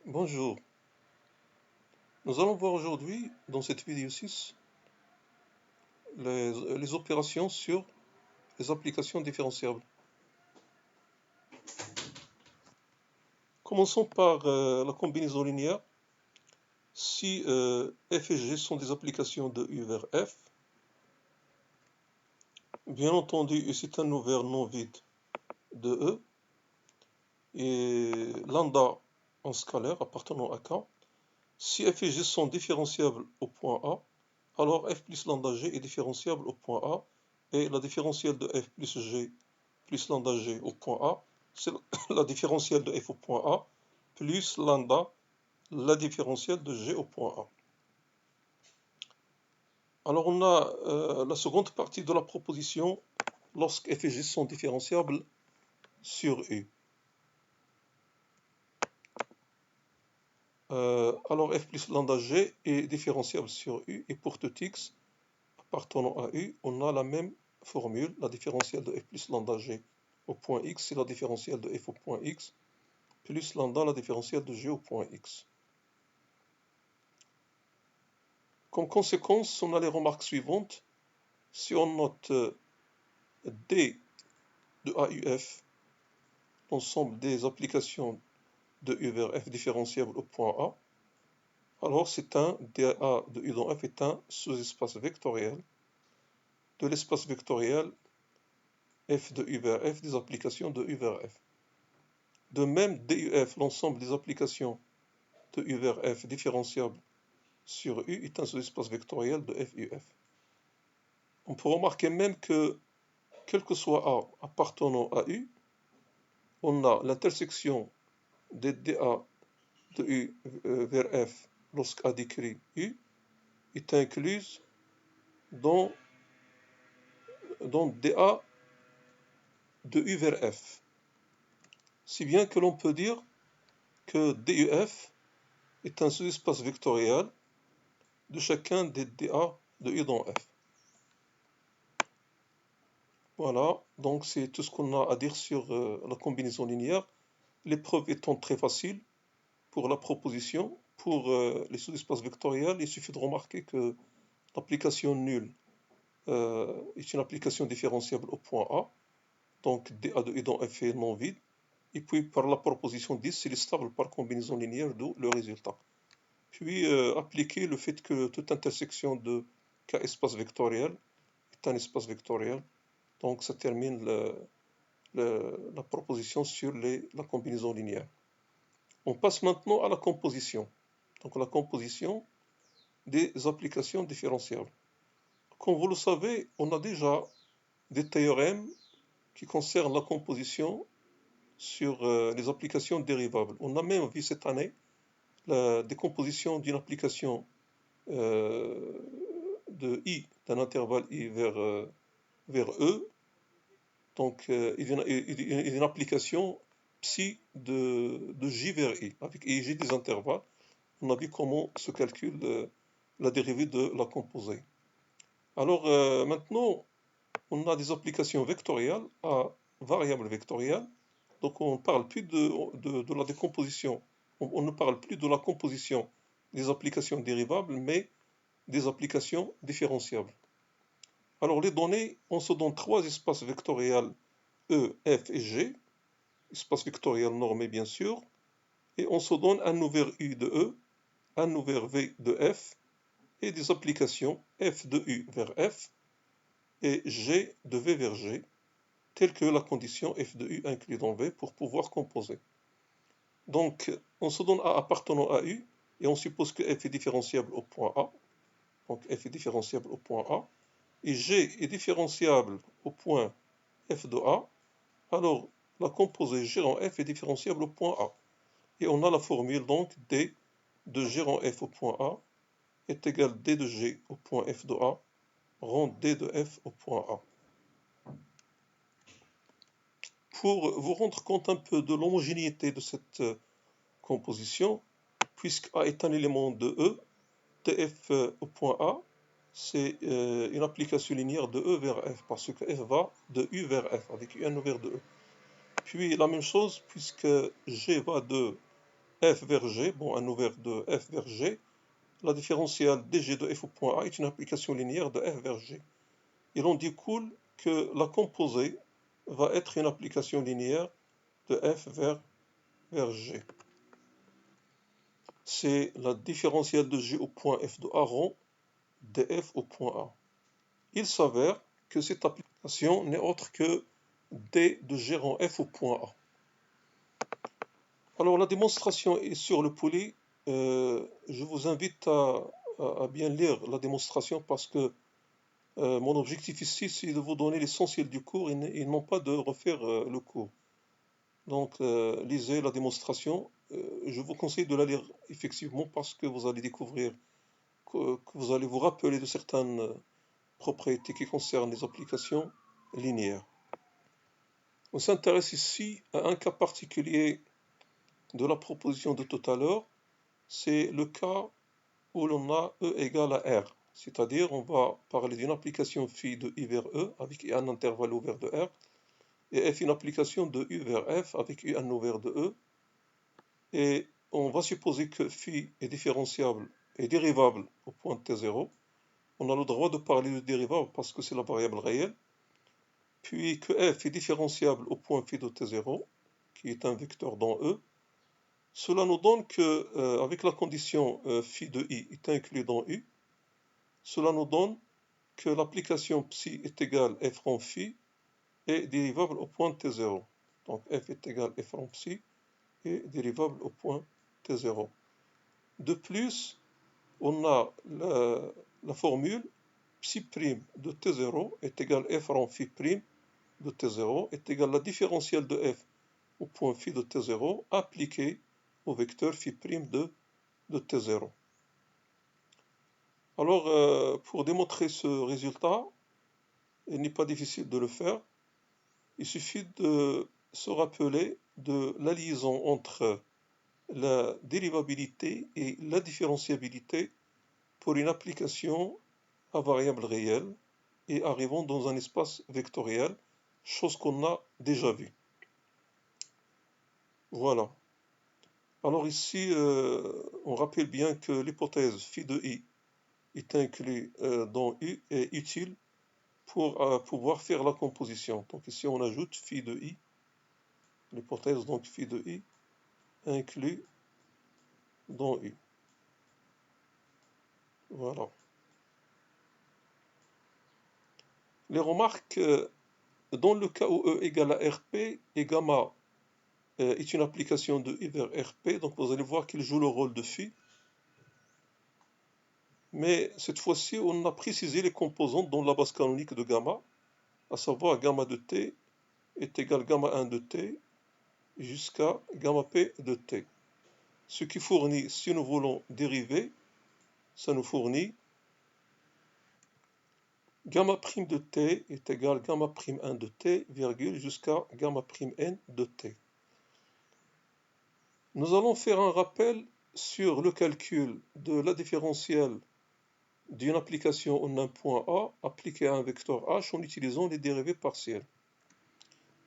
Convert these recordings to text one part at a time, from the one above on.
Bonjour, nous allons voir aujourd'hui, dans cette vidéo 6, les opérations sur les applications différenciables. Commençons par la combinaison linéaire. Si f et g sont des applications de U vers F, bien entendu, c'est un ouvert non vide de E, et lambda en scalaire appartenant à K. Si f et g sont différenciables au point A, alors f plus lambda g est différenciable au point A, et la différentielle de f plus g plus lambda g au point A, c'est la différentielle de f au point A, plus lambda, la différentielle de g au point A. Alors on a la seconde partie de la proposition lorsque f et g sont différenciables sur U. Alors f plus lambda g est différenciable sur U, et pour tout x appartenant à U, on a la même formule, la différentielle de f plus lambda g au point x, c'est la différentielle de f au point x, plus lambda, la différentielle de g au point x. Comme conséquence, on a les remarques suivantes. Si on note D de AUF, l'ensemble des applications de U vers F différenciables au point A, alors c'est un DA de U dans F est un sous-espace vectoriel de l'espace vectoriel F de U vers F des applications de U vers F. De même, DUF, l'ensemble des applications de U vers F différenciables sur U est un sous-espace vectoriel de FUF. On peut remarquer même que, quel que soit A appartenant à U, on a l'intersection des dA de U vers F lorsque A décrit U est incluse dans dA de U vers F. Si bien que l'on peut dire que DUF est un sous-espace vectoriel de chacun des dA de U dans F. Voilà, donc c'est tout ce qu'on a à dire sur la combinaison linéaire. L'épreuve étant très facile pour la proposition, pour les sous-espaces vectoriels, il suffit de remarquer que l'application nulle est une application différenciable au point A, donc dA de U dans F est non vide, et puis par la proposition 10, c'est stable par combinaison linéaire, d'où le résultat. Puis appliquer le fait que toute intersection de K espace vectoriel est un espace vectoriel, donc ça termine la proposition sur la combinaison linéaire. On passe maintenant à la composition. Donc la composition des applications différentiables. Comme vous le savez, on a déjà des théorèmes qui concernent la composition sur les applications dérivables. On a même vu cette année la décomposition d'une application de I, d'un intervalle I vers E. Donc, il y a une application psi de J vers I, avec I et J des intervalles. On a vu comment se calcule la dérivée de la composée. Alors, maintenant, on a des applications vectorielles à variables vectorielles. Donc, on ne parle plus de la décomposition. On ne parle plus de la composition des applications dérivables, mais des applications différenciables. Alors, les données, on se donne trois espaces vectoriels E, F et G, espace vectoriel normé bien sûr, et on se donne un ouvert U de E, un ouvert V de F, et des applications F de U vers F et G de V vers G, telle que la condition F de U inclus dans V pour pouvoir composer. Donc, on se donne A appartenant à U, et on suppose que F est différenciable au point A, donc F est différenciable au point A, et G est différenciable au point F de A, alors la composée G en F est différenciable au point A. Et on a la formule donc D de G en F au point A est égal D de G au point F de A rend D de F au point A. Pour vous rendre compte un peu de l'homogénéité de cette composition, puisque A est un élément de E, TF au point A, c'est une application linéaire de E vers F, parce que F va de U vers F, avec U1 vers de E. Puis la même chose, puisque G va de f vers g, bon, un ouvert de f vers g, la différentielle dg de f au point A est une application linéaire de f vers g. Il en découle que la composée va être une application linéaire de f vers g. C'est la différentielle de g au point f de A rond df au point A. Il s'avère que cette application n'est autre que d de g rond f au point A. Alors la démonstration est sur le poly. Je vous invite à bien lire la démonstration parce que mon objectif ici, c'est de vous donner l'essentiel du cours et non pas de refaire le cours. Donc, lisez la démonstration. Je vous conseille de la lire effectivement parce que vous allez découvrir, que vous allez vous rappeler de certaines propriétés qui concernent les applications linéaires. On s'intéresse ici à un cas particulier de la proposition de tout à l'heure. C'est le cas où l'on a E égale à R. C'est-à-dire, on va parler d'une application phi de I vers E avec un intervalle ouvert de R, et F une application de U vers F avec U un ouvert de E, et on va supposer que phi est différenciable et dérivable au point T0. On a le droit de parler de dérivable parce que c'est la variable réelle, puis que F est différenciable au point phi de T0, qui est un vecteur dans E. Cela nous donne que, avec la condition phi de I est inclus dans U, cela nous donne que l'application psi est égale f rond phi est dérivable au point T0. Donc f est égal f rond psi est dérivable au point T0. De plus, on a la formule psi' de T0 est égal f rond phi' de T0 est égal la différentielle de f au point phi de T0 appliquée au vecteur phi' de T0. Alors, pour démontrer ce résultat, il n'est pas difficile de le faire. Il suffit de se rappeler de la liaison entre la dérivabilité et la différenciabilité pour une application à variable réelle et arrivant dans un espace vectoriel, chose qu'on a déjà vue. Voilà. Alors ici, on rappelle bien que l'hypothèse phi de I est inclus dans U est utile pour pouvoir faire la composition. Donc ici on ajoute phi de I, l'hypothèse donc phi de I inclus dans U. Voilà. Les remarques, dans le cas où E égale à RP et gamma est une application de I vers RP, donc vous allez voir qu'il joue le rôle de phi. Mais cette fois-ci, on a précisé les composantes dans la base canonique de gamma, à savoir gamma de t est égal gamma 1 de t jusqu'à gamma p de t. Ce qui fournit, si nous voulons dériver, ça nous fournit gamma prime de t est égal gamma prime 1 de t, virgule, jusqu'à gamma prime n de t. Nous allons faire un rappel sur le calcul de la différentielle d'une application en un point A appliquée à un vecteur h en utilisant les dérivées partielles.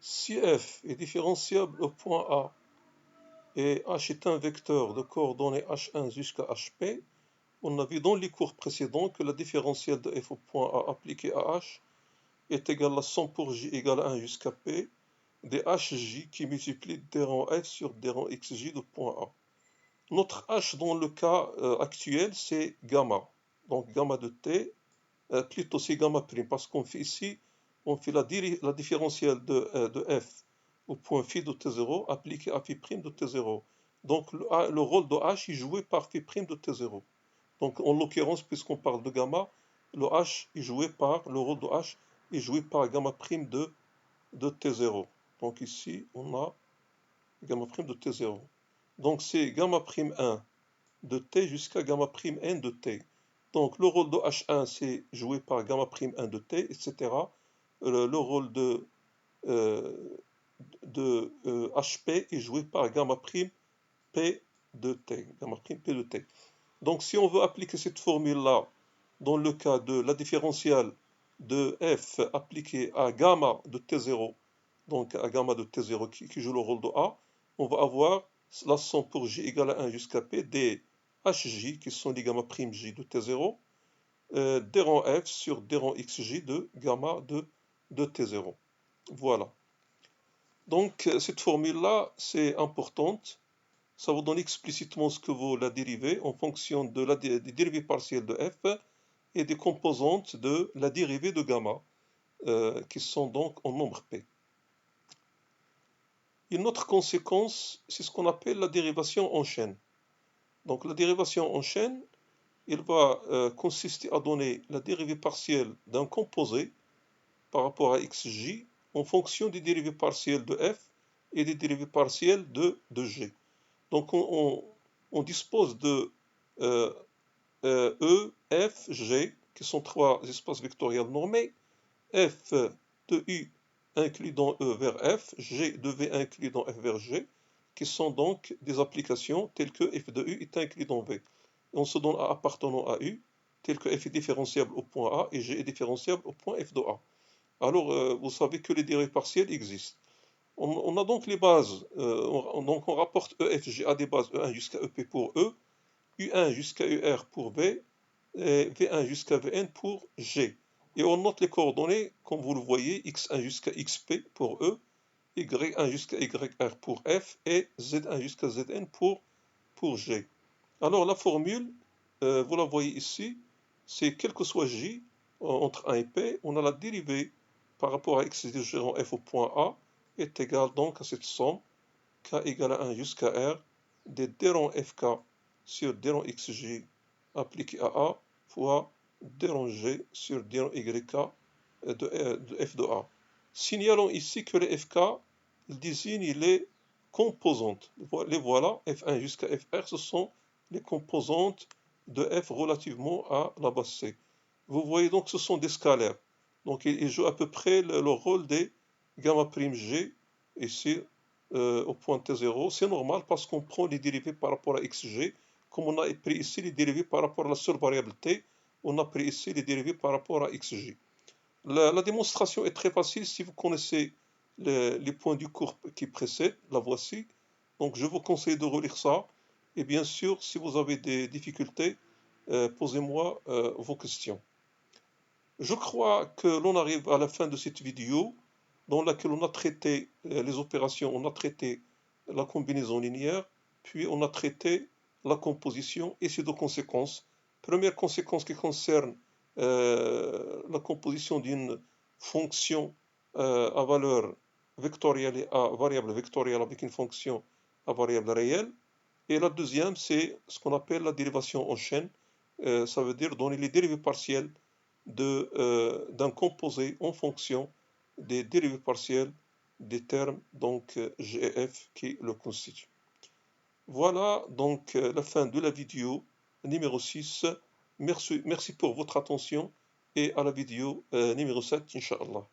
Si f est différenciable au point A et h est un vecteur de coordonnées h1 jusqu'à hp, on a vu dans les cours précédents que la différentielle de f au point A appliquée à h est égale à 100 pour j égale à 1 jusqu'à p des hj qui multiplient des rangs f sur des rangs xj de point A. Notre h dans le cas actuel, c'est gamma. Donc gamma de t, plutôt c'est gamma prime, parce qu'on fait ici, on fait la différentielle de f au point phi de t0 appliquée à phi prime de t0. Donc le rôle de h est joué par phi prime de t0. Donc en l'occurrence, puisqu'on parle de gamma, le h est joué par, le rôle de h est joué par gamma prime de t0. Donc ici, on a gamma prime de t0. Donc c'est gamma prime 1 de t jusqu'à gamma prime n de t. Donc le rôle de h1 c'est joué par gamma prime 1 de t, etc. Le rôle de hp est joué par gamma prime p de t. Gamma prime p de t. Donc si on veut appliquer cette formule-là dans le cas de la différentielle de f appliquée à gamma de t0, donc à gamma de t0 qui joue le rôle de a, on va avoir la somme pour j égale à 1 jusqu'à p des hj, qui sont les gamma prime j de t0, d rang f sur d rang xj de gamma de t0. Voilà. Donc, cette formule-là, c'est importante. Ça vous donne explicitement ce que vaut la dérivée en fonction des dérivées partielles de f et des composantes de la dérivée de gamma, qui sont donc en nombre p. Une autre conséquence, c'est ce qu'on appelle la dérivation en chaîne. Donc la dérivation en chaîne, il va consister à donner la dérivée partielle d'un composé par rapport à xj en fonction des dérivées partielles de f et des dérivées partielles de g. Donc on dispose de E, F, G, qui sont trois espaces vectoriels normés, F de U inclus dans E vers F, G de V inclus dans F vers G, qui sont donc des applications telles que F de U est inclus dans V. Et on se donne A appartenant à U, tel que F est différenciable au point A et G est différenciable au point F de A. Alors, vous savez que les dérivées partielles existent. On a donc les bases, donc on rapporte EFG à des bases E1 jusqu'à EP pour E, U1 jusqu'à UR pour V, et V1 jusqu'à Vn pour G. Et on note les coordonnées, comme vous le voyez, X1 jusqu'à XP pour E, Y1 jusqu'à YR pour F, et Z1 jusqu'à Zn pour G. Alors la formule, vous la voyez ici, c'est quel que soit J, entre 1 et P, on a la dérivée par rapport à X gérant F au point A, est égale donc à cette somme, K égale à 1 jusqu'à R, des d rang Fk sur d rang Xj appliqué à A, fois d rang G sur d rang Yk de F de A. Signalons ici que les Fk, ils désignent les composantes. Les voilà, F1 jusqu'à Fr, ce sont les composantes de F relativement à la base C. Vous voyez donc ce sont des scalaires. Donc ils jouent à peu près le rôle des gamma prime G ici au point T0. C'est normal parce qu'on prend les dérivés par rapport à XG. Comme on a pris ici les dérivés par rapport à la seule variable T, on a pris ici les dérivés par rapport à XG. La démonstration est très facile si vous connaissez les points du cours qui précèdent, la voici. Donc je vous conseille de relire ça. Et bien sûr, si vous avez des difficultés, posez-moi vos questions. Je crois que l'on arrive à la fin de cette vidéo dans laquelle on a traité les opérations, on a traité la combinaison linéaire, puis on a traité la composition et ses deux conséquences. Première conséquence qui concerne la composition d'une fonction à valeur vectorielle et à variable vectorielle avec une fonction à variable réelle. Et la deuxième, c'est ce qu'on appelle la dérivation en chaîne. Ça veut dire donner les dérivées partielles d'un composé en fonction des dérivées partielles des termes donc G et F qui le constituent. Voilà donc la fin de la vidéo numéro 6. Merci pour votre attention et à la vidéo numéro 7, Inch'Allah.